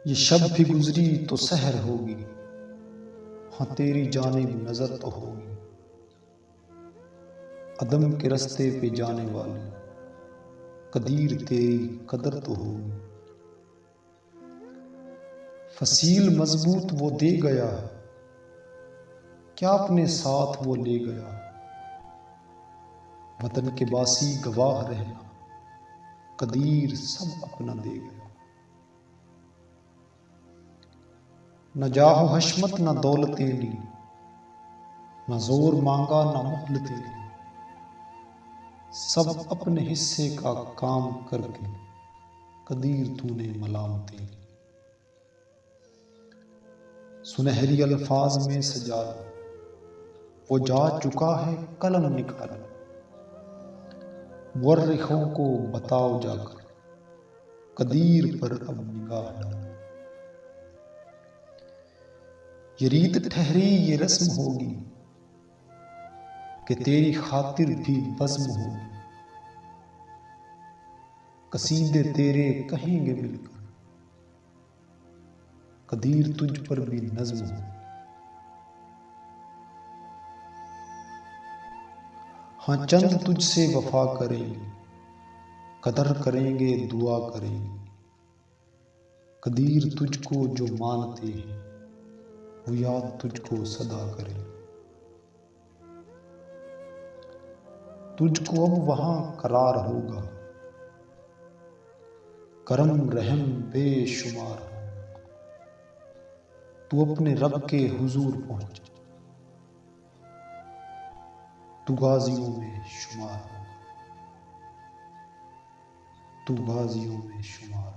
ये शब भी गुजरी तो सहर होगी, हाँ तेरी जानिब नजर तो होगी। अदम के रास्ते पे जाने वाली कदीर तेरी कदर तो होगी। फसील मजबूत वो दे गया, क्या अपने साथ वो ले गया। वतन के बासी गवाह रहना, कदीर सब अपना दे गया। न जाहो हशमत न दौलतें ली, न जोर मांगा न मोहलतें ली। सब अपने हिस्से का काम करके कदीर तूने मलामतें ली। सुनहरी अल्फाज में सजा लो, वो जा चुका है कलम निकाल। मुर्रिखों को बताओ जाकर, कदीर पर अब निगाह डालो। ये रीत ठहरी ये रस्म होगी, कि तेरी खातिर भी बज़्म होगी। कसीदे तेरे कहेंगे मिलकर, कदीर तुझ पर भी नज़्म हो। हाँ चंद तुझसे वफा करेंगे, कदर करेंगे दुआ करेंगे। कदीर तुझको जो मानते हैं, वो याद तुझको सदा करें। तुझको अब वहां करार होगा, करम रहम बेशुमार हो। तू अपने रब के हुजूर पहुंच, तू गाजियों में शुमार होगा, तू गाजियों में शुमार।